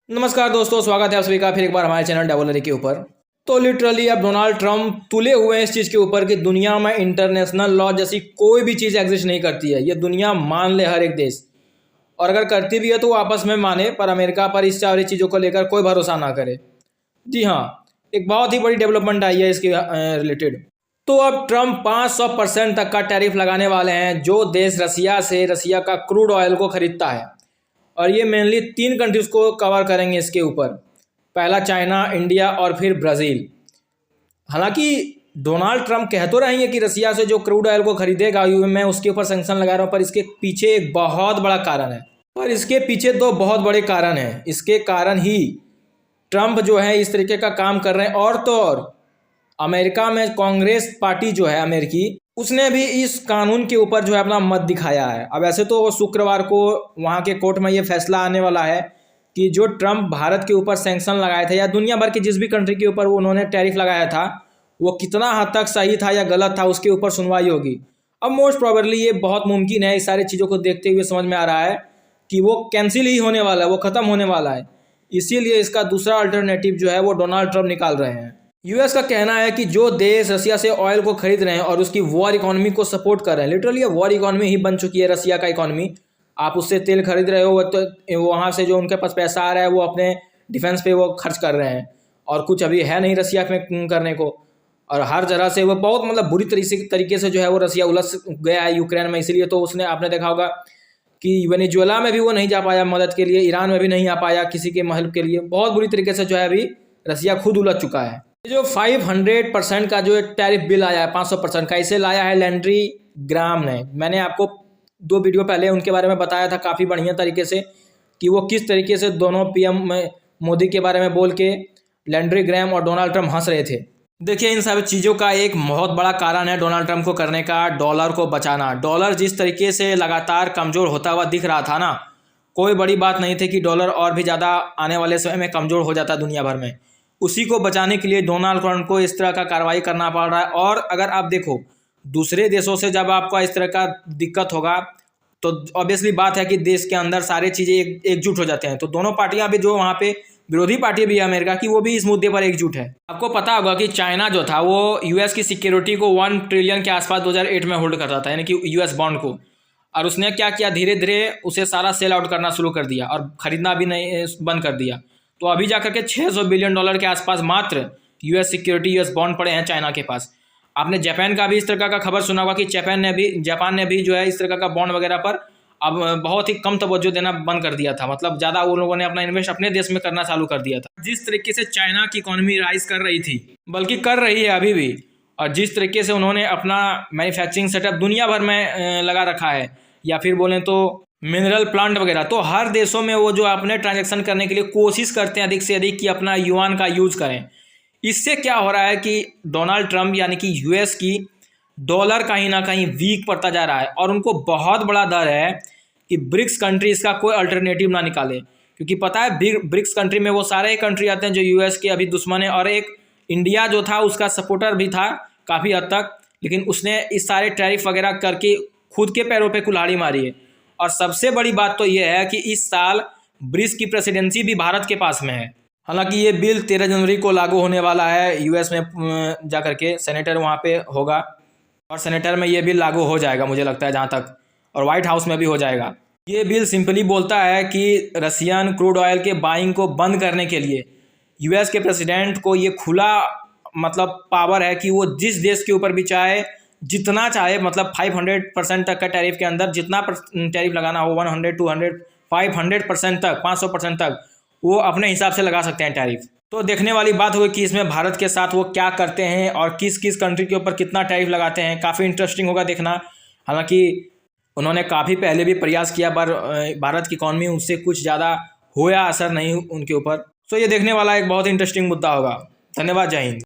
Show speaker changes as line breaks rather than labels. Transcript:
नमस्कार दोस्तों, स्वागत है आप सभी का फिर एक बार हमारे चैनल डेवलरी के ऊपर। तो लिटरली अब डोनाल्ड ट्रंप तुले हुए हैं इस चीज़ के ऊपर कि दुनिया में इंटरनेशनल लॉ जैसी कोई भी चीज़ एग्जिस्ट नहीं करती है। ये दुनिया मान ले हर एक देश, और अगर करती भी है तो वो आपस में माने, पर अमेरिका पर इस सारी चीज़ों को लेकर कोई भरोसा ना करे। जी हाँ, एक बहुत ही बड़ी डेवलपमेंट आई है इसके रिलेटेड। तो अब ट्रंप 500% तक का टैरिफ लगाने वाले हैं जो देश रसिया का क्रूड ऑयल को खरीदता है। और ये मेनली 3 कंट्रीज़ को कवर करेंगे इसके ऊपर। पहला चाइना, इंडिया और फिर ब्राज़ील। हालांकि डोनाल्ड ट्रंप कह तो रहेंगे कि रसिया से जो क्रूड ऑयल को खरीदेगा मैं उसके ऊपर सैंक्शन लगा रहा हूँ, पर इसके पीछे एक बहुत बड़ा कारण है। पर इसके पीछे 2 बहुत बड़े कारण हैं। इसके कारण ही ट्रंप जो है इस तरीके का काम कर रहे हैं। और तो और अमेरिका में कांग्रेस पार्टी जो है अमेरिकी, उसने भी इस कानून के ऊपर जो है अपना मत दिखाया है। अब ऐसे तो शुक्रवार को वहाँ के कोर्ट में ये फैसला आने वाला है कि जो ट्रंप भारत के ऊपर सैंक्शन लगाए थे या दुनिया भर की जिस भी कंट्री के ऊपर उन्होंने टैरिफ लगाया था, वो कितना हद तक सही था या गलत था, उसके ऊपर सुनवाई होगी। अब मोस्ट प्रोबेबली ये बहुत मुमकिन है, इस सारी चीज़ों को देखते हुए समझ में आ रहा है कि वो कैंसिल ही होने वाला है, वो ख़त्म होने वाला है। इसीलिए इसका दूसरा अल्टरनेटिव जो है वो डोनाल्ड ट्रंप निकाल रहे हैं। यूएस का कहना है कि जो देश रसिया से ऑयल को खरीद रहे हैं और उसकी वॉर इकोनॉमी को सपोर्ट कर रहे हैं, लिटरली ये वॉर इकोनॉमी ही बन चुकी है रसिया का इकोनॉमी। आप उससे तेल खरीद रहे हो तो वहाँ से जो उनके पास पैसा आ रहा है वो अपने डिफेंस पे वो खर्च कर रहे हैं, और कुछ अभी है नहीं रसिया में करने को। और हर जगह से वो बहुत मतलब बुरी तरीके से जो है वो रसिया उलझ गया है यूक्रेन में। इसीलिए तो उसने, आपने देखा होगा कि वेनेजुएला में भी वो नहीं जा पाया मदद के लिए, ईरान में भी नहीं आ पाया किसी के हेल्प के लिए। बहुत बुरी तरीके से जो है अभी रसिया खुद उलझ चुका है। जो 500% का जो टैरिफ बिल आया है, 500% का, इसे लाया है लैंड्री ग्राम ने। मैंने आपको 2 वीडियो पहले उनके बारे में बताया था काफ़ी बढ़िया तरीके से कि वो किस तरीके से दोनों पीएम मोदी के बारे में बोल के लैंड्री ग्राम और डोनाल्ड ट्रंप हंस रहे थे। देखिए, इन सब चीज़ों का एक बहुत बड़ा कारण है डोनाल्ड ट्रंप को करने का, डॉलर को बचाना। डॉलर जिस तरीके से लगातार कमज़ोर होता हुआ दिख रहा था ना, कोई बड़ी बात नहीं थी कि डॉलर और भी ज़्यादा आने वाले समय में कमज़ोर हो जाता दुनिया भर में। उसी को बचाने के लिए डोनाल्ड ट्रंप को इस तरह का कार्रवाई करना पड़ रहा है। और अगर आप देखो, दूसरे देशों से जब आपको इस तरह का दिक्कत होगा तो ऑब्वियसली बात है कि देश के अंदर सारी चीज़ें एकजुट हो जाते हैं। तो दोनों पार्टियां भी, जो वहाँ पे विरोधी पार्टी भी है अमेरिका की, वो भी इस मुद्दे पर एकजुट है। आपको पता होगा कि चाइना जो था वो यूएस की सिक्योरिटी को 1 ट्रिलियन के आसपास 2008 में होल्ड करता था, यानी कि यूएस बॉन्ड को। और उसने क्या किया, धीरे धीरे उसे सारा सेल आउट करना शुरू कर दिया और ख़रीदना भी नहीं बंद कर दिया। तो अभी जाकर के $600 बिलियन के आसपास मात्र यूएस सिक्योरिटी, यूएस बॉन्ड पड़े हैं चाइना के पास। आपने जापान का भी इस तरह का खबर सुना होगा कि जापान ने भी जो है इस तरह का बॉन्ड वगैरह पर अब बहुत ही कम तवज्जो देना बंद कर दिया था। मतलब ज़्यादा वो लोगों ने अपना इन्वेस्ट अपने देश में करना चालू कर दिया था। जिस तरीके से चाइना की इकोनॉमी राइज कर रही थी, बल्कि कर रही है अभी भी, और जिस तरीके से उन्होंने अपना मैन्युफैक्चरिंग सेटअप दुनिया भर में लगा रखा है, या फिर बोलें तो मिनरल प्लांट वगैरह, तो हर देशों में वो जो अपने ट्रांजैक्शन करने के लिए कोशिश करते हैं अधिक से अधिक कि अपना युआन का यूज़ करें। इससे क्या हो रहा है कि डोनाल्ड ट्रंप यानी कि यूएस की डॉलर कहीं ना कहीं वीक पड़ता जा रहा है। और उनको बहुत बड़ा डर है कि ब्रिक्स कंट्री इसका कोई अल्टरनेटिव ना निकाले, क्योंकि पता है ब्रिक्स कंट्री में वो सारे कंट्री आते हैं जो यूएस के अभी दुश्मन है। और एक इंडिया जो था उसका सपोर्टर भी था काफ़ी हद तक, लेकिन उसने इस सारे टैरिफ वगैरह करके खुद के पैरों पर कुल्हाड़ी मारी है। और सबसे बड़ी बात तो ये है कि इस साल ब्रिक्स की प्रेसिडेंसी भी भारत के पास में है। हालांकि ये बिल 13 जनवरी को लागू होने वाला है। यूएस में जाकर के सेनेटर वहाँ पे होगा और सेनेटर में ये बिल लागू हो जाएगा मुझे लगता है जहाँ तक, और वाइट हाउस में भी हो जाएगा। ये बिल सिंपली बोलता है कि रसियन क्रूड ऑयल के बाइंग को बंद करने के लिए यूएस के प्रेसिडेंट को ये खुला मतलब पावर है कि वो जिस देश के ऊपर भी चाहे, जितना चाहे, मतलब 500% तक का टैरिफ के अंदर जितना टैरिफ लगाना हो, 100, 200, 500% तक, 500% तक, वो अपने हिसाब से लगा सकते हैं टैरिफ। तो देखने वाली बात होगी कि इसमें भारत के साथ वो क्या करते हैं और किस किस कंट्री के ऊपर कितना टैरिफ लगाते हैं। काफ़ी इंटरेस्टिंग होगा देखना। हालांकि उन्होंने काफ़ी पहले भी प्रयास किया, पर भारत की इकॉनमी उससे कुछ ज़्यादा होया असर नहीं उनके ऊपर। तो ये देखने वाला एक बहुत इंटरेस्टिंग मुद्दा होगा। धन्यवाद, जय हिंद।